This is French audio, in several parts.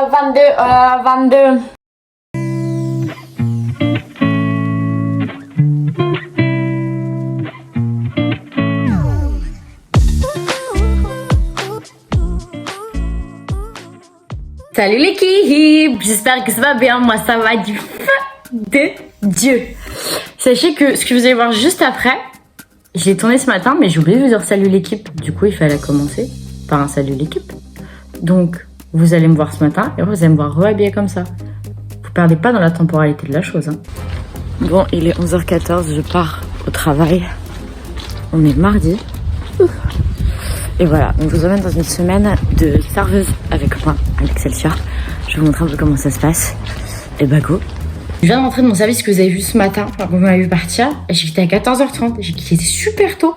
22. Salut l'équipe, j'espère que ça va bien, moi ça va du feu de Dieu. Sachez que ce que vous allez voir juste après, je l'ai tourné ce matin mais j'ai oublié de vous dire salut l'équipe. Du coup il fallait commencer par un salut l'équipe. Donc vous allez me voir ce matin et vous allez me voir re-habillée comme ça. Vous perdez pas dans la temporalité de la chose. Hein. Bon, il est 11h14, je pars au travail. On est mardi. Et voilà, on vous emmène dans une semaine de serveuse avec moi, avec Excelsior. Je vais vous montrer un peu comment ça se passe. Et bah go. Je viens de rentrer de mon service que vous avez vu ce matin, quand vous m'avez vu partir. J'ai quitté à 14h30, j'ai quitté super tôt.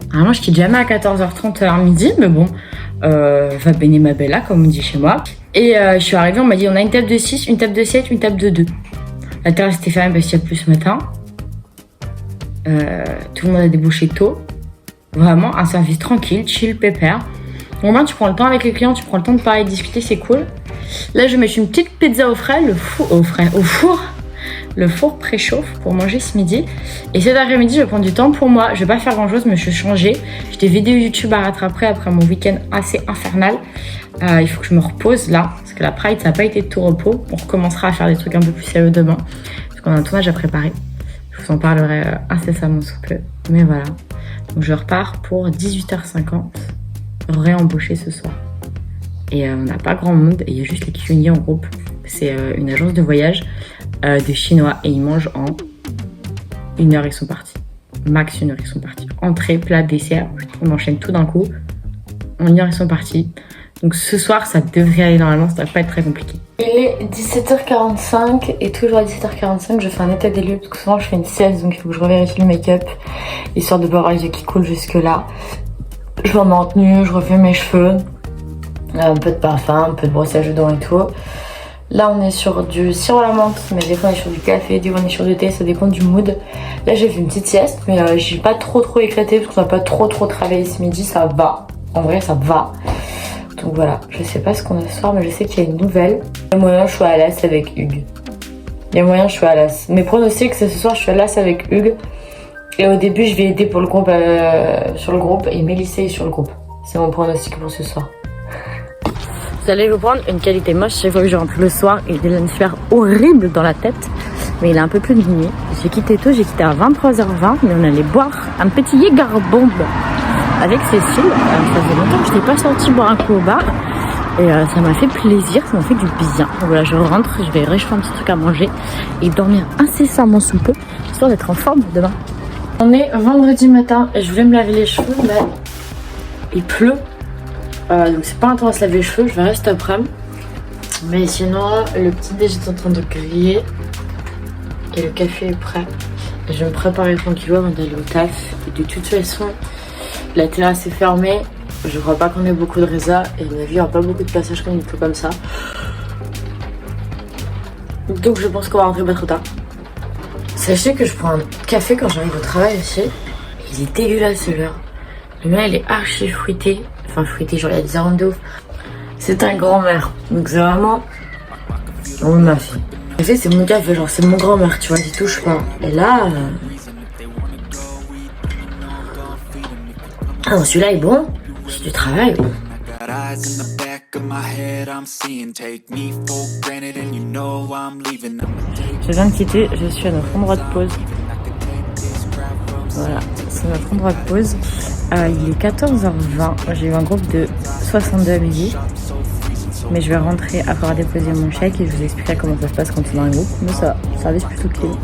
Normalement, je quitte jamais à 14h30 à midi, mais bon, va bene ma bella, comme on dit chez moi. Et je suis arrivée, on m'a dit on a une table de 6, une table de 7, une table de 2. La terrasse était fermée parce qu'il y a plus ce matin. Tout le monde a débouché tôt. Vraiment un service tranquille, chill, pépère. Au moins tu prends le temps avec les clients, tu prends le temps de parler, de discuter, c'est cool. Là je mets une petite pizza au frais, au four. Le four préchauffe pour manger ce midi. Et cet après-midi je vais prendre du temps pour moi. Je vais pas faire grand chose mais je vais changer. J'ai des vidéos YouTube à rattraper après mon week-end assez infernal. Il faut que je me repose là. Parce que la Pride ça n'a pas été de tout repos. On recommencera à faire des trucs un peu plus sérieux demain. Parce qu'on a un tournage à préparer. Je vous en parlerai incessamment sous peu. Mais voilà. Donc je repars pour 18h50, réembaucher ce soir. Et on n'a pas grand monde, et il y a juste les cuisiniers en groupe. C'est une agence de voyage de Chinois, et ils mangent en 1 heure, ils sont partis. Max 1 heure, ils sont partis. Entrée, plat, dessert, on enchaîne tout d'un coup. En 1 heure, ils sont partis. Donc ce soir, ça devrait aller normalement, ça devrait pas être très compliqué. Il est 17h45 et toujours à 17h45, je fais un état des lieux parce que souvent je fais une sieste donc il faut que je revérifie le make-up histoire de pas avoir les yeux qui coulent jusque là. Je me remets en tenue, je refais mes cheveux, un peu de parfum, un peu de brossage de dents et tout. Là on est sur du sirop à la menthe, mais des fois on est sur du café, des fois on est sur du thé, ça dépend du mood. Là j'ai fait une petite sieste mais j'ai pas trop éclaté parce qu'on n'a pas trop travaillé ce midi, ça va. En vrai ça va. Donc voilà, je sais pas ce qu'on a ce soir, mais je sais qu'il y a une nouvelle. Il y a moyen que je sois à l'as avec Hugues. Il y a moyen que je sois à l'as. Mes pronostics, c'est ce soir, je suis à l'as avec Hugues. Et au début, je vais aider pour le groupe, sur le groupe et Mélissa est sur le groupe. C'est mon pronostic pour ce soir. Vous allez vous prendre une qualité moche chaque fois que je rentre le soir. Il y a une sphère horrible dans la tête, mais il est un peu plus de minuit. J'ai quitté tôt, j'ai quitté à 23h20, mais on allait boire un petit Jäger Bomb avec Cécile. Ça faisait longtemps que je n'étais pas sortie boire un coup au bar et ça m'a fait plaisir, ça m'a fait du bien. Donc voilà, je rentre, je vais réchauffer un petit truc à manger et dormir incessamment sous peu histoire d'être en forme demain. On est vendredi matin et je voulais me laver les cheveux mais il pleut, donc c'est pas un temps à se laver les cheveux, je vais rester après. Mais sinon le petit déj est en train de griller et le café est prêt. Et je vais me préparer tranquillement avant d'aller au taf. Et de toute façon la terrasse est fermée, je crois pas qu'on ait beaucoup de résa et à mon avis il n'y aura pas beaucoup de passages quand il pleut comme ça. Donc je pense qu'on va rentrer pas trop tard. Sachez que je prends un café quand j'arrive au travail aussi. Il est dégueulasse l'heure. Le mien il est archi fruité. Enfin fruité, genre il y a des arômes de ouf. C'est un grand-mère. Donc c'est vraiment... Oh ma fille. En fait c'est mon café, genre c'est mon grand-mère, tu vois, il touche pas. Et là... Ah, celui-là est bon, c'est du travail. Je viens de quitter, je suis à notre endroit de pause. Voilà, c'est notre endroit de pause. Il est 14h20, j'ai eu un groupe de 62 à midi. Mais je vais rentrer après avoir déposé mon chèque et je vous expliquerai comment ça se passe quand on est dans un groupe. Mais ça, service plutôt clean.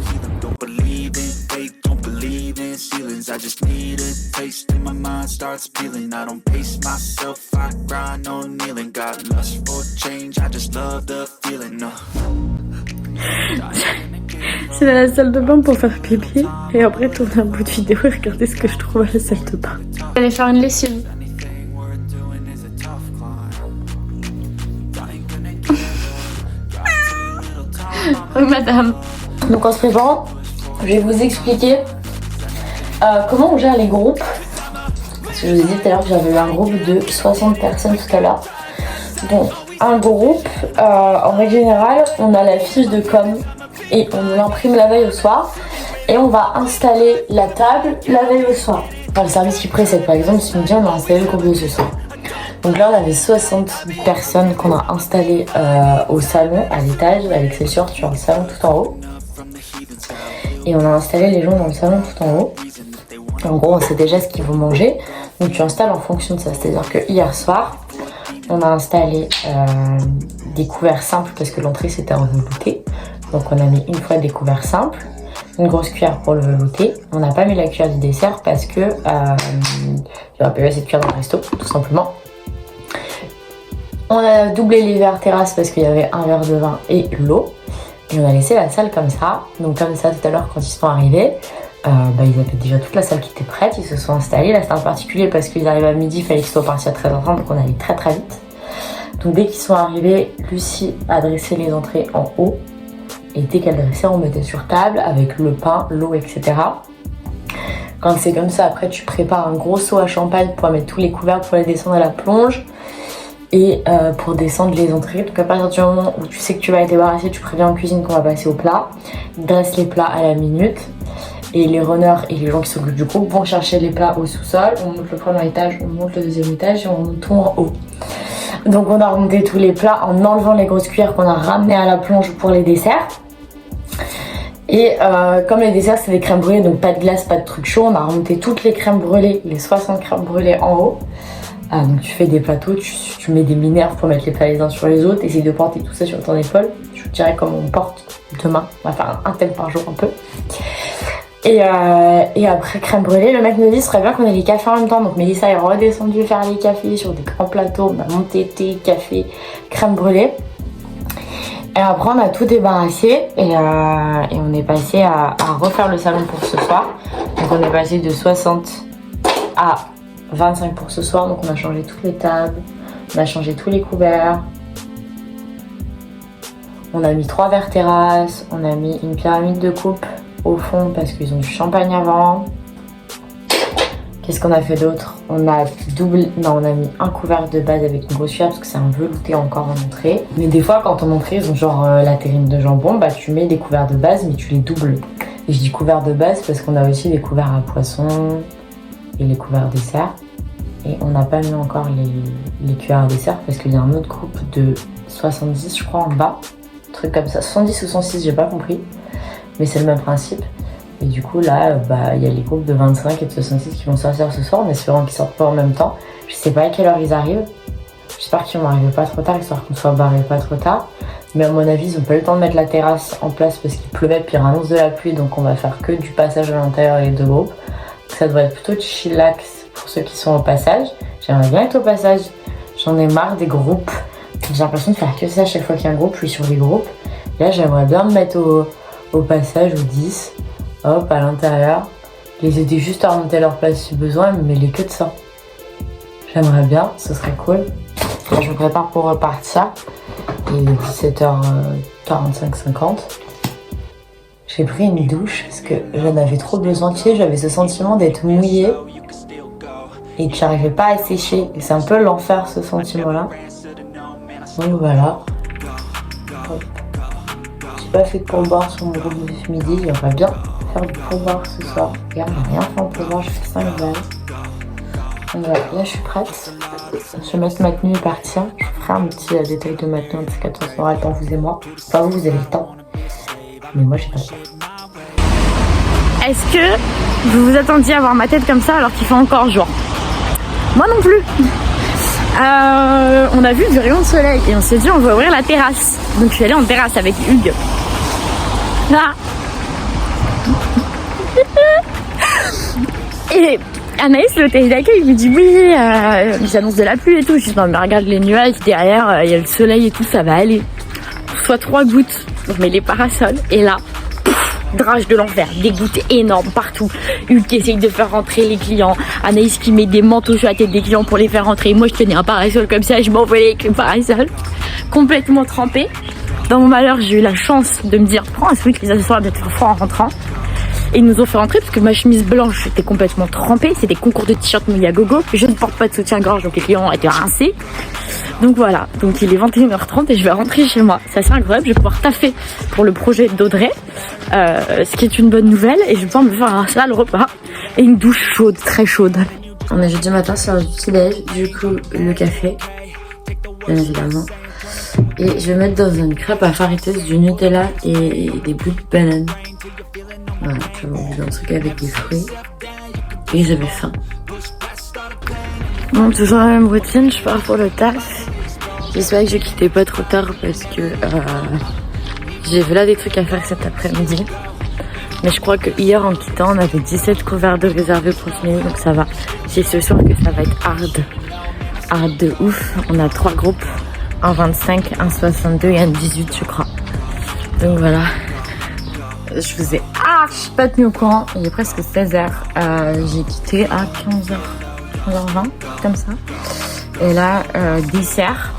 I just need a taste and my mind starts peeling. I don't pace myself, I grind on kneeling. Got lust for change, I just love the feeling. C'est dans la salle de bain pour faire pipi et après tourner un bout de vidéo et regarder ce que je trouve à la salle de bain. J'allais faire une lessive. Oui madame. Donc en se préparant, je vais vous expliquer comment on gère les groupes. Parce que je vous ai dit tout à l'heure que j'avais eu un groupe de 60 personnes tout à l'heure. Donc un groupe, en règle générale, on a la fiche de com et on l'imprime la veille au soir. Et on va installer la table la veille au soir. Par le service qui précède, par exemple, si on dit on a installé le groupe de ce soir. Donc là, on avait 60 personnes qu'on a installées au salon, à l'étage, avec Excelsior, tu as un salon tout en haut. Et on a installé les gens dans le salon tout en haut. En gros, on sait déjà ce qu'ils vont manger. Donc tu installes en fonction de ça. C'est-à-dire que hier soir, on a installé des couverts simples parce que l'entrée c'était en velouté. Donc on a mis une fois des couverts simples. Une grosse cuillère pour le velouté. On n'a pas mis la cuillère du dessert parce que il n'y aura pas eu assez de cuillère dans le resto, tout simplement. On a doublé les verres terrasse parce qu'il y avait un verre de vin et l'eau. Et on a laissé la salle comme ça. Donc comme ça, tout à l'heure, quand ils sont arrivés, ils avaient déjà toute la salle qui était prête. Ils se sont installés. Là, c'était un particulier parce qu'ils arrivaient à midi. Il fallait qu'ils soient partis à 13h30. Donc on allait très très vite. Donc dès qu'ils sont arrivés, Lucie a dressé les entrées en haut. Et dès qu'elle dressait, on mettait sur table avec le pain, l'eau, etc. Quand c'est comme ça, après tu prépares un gros seau à champagne pour mettre tous les couverts pour les descendre à la plonge. Et pour descendre les entrées. Donc à partir du moment où tu sais que tu vas être débarrassé, tu préviens en cuisine qu'on va passer au plat. Ils dressent les plats à la minute. Et les runners et les gens qui s'occupent du groupe vont chercher les plats au sous-sol. On monte le premier étage, on monte le deuxième étage et on monte tout en haut. Donc on a remonté tous les plats en enlevant les grosses cuillères qu'on a ramenées à la plonge pour les desserts. Et comme les desserts c'est des crèmes brûlées, donc pas de glace, pas de trucs chauds, on a remonté toutes les crèmes brûlées, les 60 crèmes brûlées en haut. Donc tu fais des plateaux, tu mets des minerves pour mettre les plats les uns sur les autres, essaye de porter tout ça sur ton épaule. Je vous dirais comme on porte demain, on va faire un tel par jour un peu. Et après crème brûlée, le mec me dit ce serait bien qu'on ait les cafés en même temps. Donc Mélissa est redescendue faire les cafés sur des grands plateaux, on a monté thé, café, crème brûlée. Et après on a tout débarrassé et on est passé à refaire le salon pour ce soir. Donc on est passé de 60 à 25 pour ce soir. Donc on a changé toutes les tables, on a changé tous les couverts. On a mis 3 verres terrasse, on a mis une pyramide de coupe au fond parce qu'ils ont du champagne avant. Qu'est-ce qu'on a fait d'autre? On a mis un couvert de base avec une grosse cuillère parce que c'est un velouté encore en entrée. Mais des fois quand en entrée ils ont genre la terrine de jambon, bah tu mets des couverts de base mais tu les doubles. Et je dis couverts de base parce qu'on a aussi des couverts à poisson et les couverts dessert. Et on n'a pas mis encore les cuillères à dessert parce qu'il y a un autre groupe de 70 je crois en bas. Un truc comme ça, 70 ou 106 j'ai pas compris. Mais c'est le même principe. Et du coup là, y a les groupes de 25 et de 66 qui vont sortir ce soir, en espérant qu'ils sortent pas en même temps. Je sais pas à quelle heure ils arrivent. J'espère qu'ils vont arriver pas trop tard, histoire qu'on soit barré pas trop tard. Mais à mon avis, ils ont pas eu le temps de mettre la terrasse en place parce qu'il pleuvait puis il annonce de la pluie, donc on va faire que du passage à l'intérieur et les deux groupes. Donc ça devrait être plutôt chillax pour ceux qui sont au passage. J'aimerais bien être au passage. J'en ai marre des groupes. J'ai l'impression de faire que ça chaque fois qu'il y a un groupe, je suis sur les groupes. Là, j'aimerais bien me mettre au passage ou 10. Hop, à l'intérieur. Les aider juste à remonter à leur place si besoin, mais les que de ça. J'aimerais bien, ce serait cool. Là, je me prépare pour repartir. Il est 17h45-50. J'ai pris une douche parce que j'en avais trop besoin. Tu sais, j'avais ce sentiment d'être mouillée et que j'arrivais pas à sécher. Et c'est un peu l'enfer, ce sentiment-là. Donc voilà. Hop. J'ai pas fait de pourboire sur mon groupe de ce midi. J'aimerais bien faire du pourboire ce soir. Regarde, j'ai rien fait en pourboire, j'ai fait 5 balles. Donc voilà, là je suis prête. Je vais mettre ma tenue et partir. Je vous ferai un petit détail de ma tenue parce qu'attends, on aura le temps, vous et moi. Enfin, vous avez le temps. Mais moi, j'ai pas le temps. Est-ce que vous vous attendiez à voir ma tête comme ça alors qu'il fait encore jour? Moi non plus. On a vu du rayon de soleil et on s'est dit on va ouvrir la terrasse. Donc je suis allée en terrasse avec Hugues. Là. Et Anaïs, l'hôtel d'accueil, lui dit oui, ils annoncent de la pluie et tout. Je dis non mais regarde les nuages derrière, il y a le soleil et tout, ça va aller. Soit 3 gouttes, donc mais les parasols. Et là, drage de l'enfer, des gouttes énormes partout. Hugues qui essaye de faire rentrer les clients. Anaïs qui met des manteaux sur la tête des clients pour les faire rentrer. Moi je tenais un parasol comme ça, je m'envolais avec le parasol. Complètement trempé. Dans mon malheur, j'ai eu la chance de me dire prends un sweat, les accessoires d'être froid en rentrant. Et ils nous ont fait rentrer parce que ma chemise blanche était complètement trempée. C'était concours de t-shirt mouillé à gogo. Je ne porte pas de soutien-gorge donc les clients ont été rincés. Donc voilà, donc il est 21h30 et je vais rentrer chez moi. C'est assez incroyable, je vais pouvoir taffer pour le projet d'Audrey, ce qui est une bonne nouvelle, et je vais pouvoir me faire un sale repas et une douche chaude, très chaude. On est jeudi matin, c'est l'heure du petit-déj, du coup le café, bien évidemment. Et je vais mettre dans une crêpe à fariteuse du Nutella et des bouts de banane. Voilà, je vais manger un truc avec des fruits. Et j'avais faim. Bon, toujours la même routine, je pars pour le taf. J'espère que je quittais pas trop tard parce que j'ai là des trucs à faire cet après-midi. Mais je crois que hier en quittant, on avait 17 couverts de réservés pour ce midi, donc ça va. J'ai ce soir que ça va être hard de ouf. On a 3 groupes, un 25, un 62 et un 18 je crois. Donc voilà. Je vous ai pas tenu au courant. Il est presque 16h. J'ai quitté à 15h, 15h20, comme ça. Et là, dessert.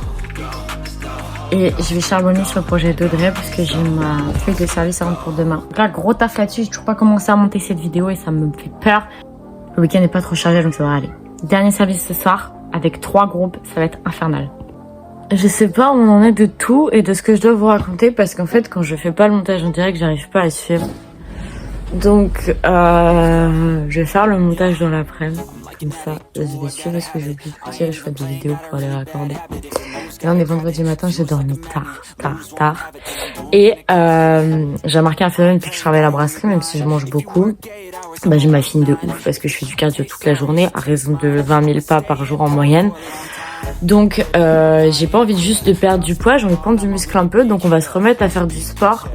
Et je vais charbonner sur le projet d'Audrey parce que j'ai ma feuille de service à rendre pour demain. Donc là, gros taf là-dessus. J'ai toujours pas commencé à monter cette vidéo et ça me fait peur. Le week-end n'est pas trop chargé, donc ça va aller. Dernier service ce soir avec 3 groupes. Ça va être infernal. Je sais pas où on en est de tout et de ce que je dois vous raconter parce qu'en fait, quand je fais pas le montage en direct, j'arrive pas à suivre. Donc, je vais faire le montage dans l'après-midi. Comme ça, je vais suivre ce que j'ai pu faire. Je ferai des vidéos pour aller raccorder. Là, on est vendredi matin, j'ai dormi tard. Et j'ai remarqué un phénomène depuis que je travaille à la brasserie, même si je mange beaucoup. Bah, j'ai ma fine de ouf parce que je fais du cardio toute la journée à raison de 20 000 pas par jour en moyenne. Donc j'ai pas envie juste de perdre du poids, j'ai envie de prendre du muscle un peu, donc on va se remettre à faire du sport.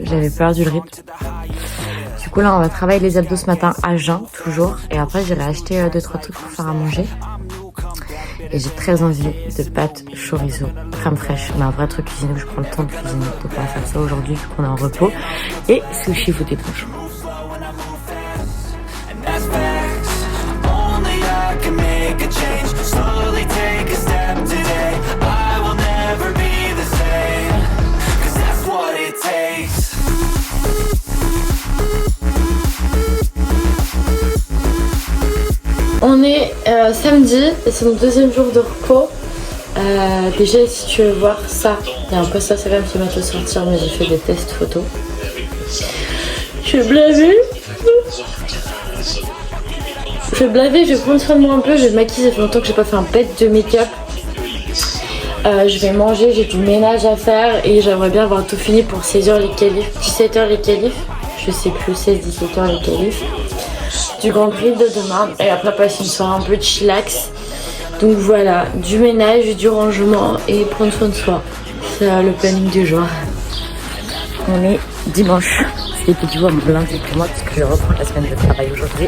J'avais perdu le rythme. Du coup là on va travailler les abdos ce matin à jeun toujours, et après j'irai acheter 2-3 trucs pour faire à manger. Et j'ai très envie de pâtes chorizo, crème fraîche, mais un vrai truc cuisiné où je prends le temps de cuisiner, de pas faire ça aujourd'hui vu qu'on est en repos. Et sushi fouté blanchon. Slowly take a step today. I will never be the same, 'cause that's what it takes. On est samedi et c'est mon deuxième jour de repos. Déjà si tu veux voir ça, il y a un post Instagram qui va te sortir, mais j'ai fait des tests photos. Je vais blaver. Je vais blaver, je vais prendre soin de moi un peu, je vais me maquiller, ça fait longtemps que j'ai pas fait un bête de make-up. Je vais manger, j'ai du ménage à faire et j'aimerais bien avoir tout fini pour 16h les qualifs, 17h les qualifs, je sais plus, 16-17h les qualifs du Grand Prix de demain, et après passer une soirée un peu chillax. Donc voilà, du ménage, du rangement et prendre soin de soi. C'est le planning du jour. On est dimanche, c'est que tu vois mon lundi pour moi parce que je reprends la semaine de travail aujourd'hui.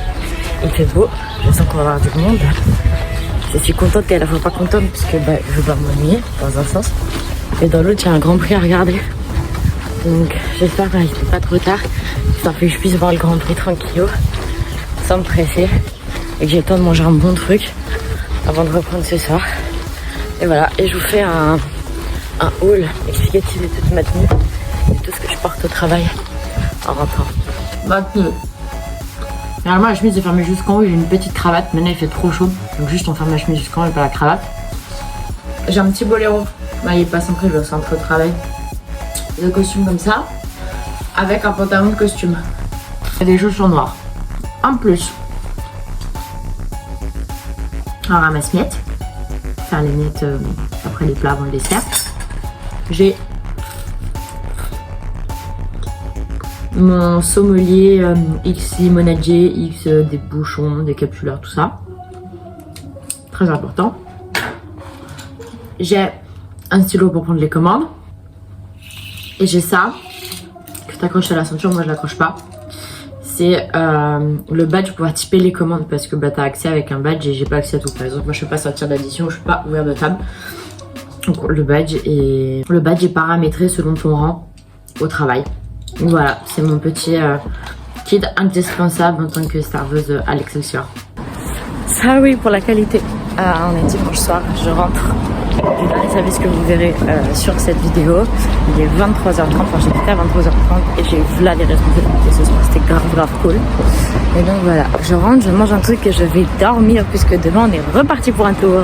Il fait beau, je sens qu'on va avoir du monde. Je suis contente et à la fois pas contente parce que je veux pas m'ennuyer dans un sens. Et dans l'autre, il y a un Grand Prix à regarder. Donc j'espère qu'il n'est pas trop tard. J'espère que je puisse voir le Grand Prix tranquillou, sans me presser. Et que j'ai le temps de manger un bon truc avant de reprendre ce soir. Et voilà, et je vous fais un haul explicatif de toute ma tenue et tout ce que je porte au travail en rentrant. Ma tenue. Normalement la chemise est fermée jusqu'en haut, j'ai une petite cravate, maintenant il fait trop chaud, donc juste on ferme la chemise jusqu'en haut et pas la cravate. J'ai un petit boléro, il est pas centré, je le centre au travail. Le costume comme ça, avec un pantalon de costume. Et des chaussures noires. En plus, un ramasse-miettes, faire les miettes après les plats avant le dessert. J'ai mon sommelier X limonadier, X des bouchons, des capsuleurs, tout ça. Très important. J'ai un stylo pour prendre les commandes. Et j'ai ça, que tu accroches à la ceinture, moi je l'accroche pas. C'est le badge pour pouvoir typer les commandes parce que tu as accès avec un badge et j'ai pas accès à tout. Par exemple, moi je peux pas sortir d'addition, je peux pas ouvrir de table. Donc le badge est paramétré selon ton rang au travail. Voilà, c'est mon petit kit indispensable en tant que serveuse à l'Excelsior. Ça oui, pour la qualité. On est dimanche soir, je rentre du dernier service que vous verrez sur cette vidéo. Il est 23h30, enfin j'ai quitté à 23h30 et j'ai vu là les responsabilités ce soir, c'était grave cool. Et donc voilà, je rentre, je mange un truc et je vais dormir puisque demain on est reparti pour un tour.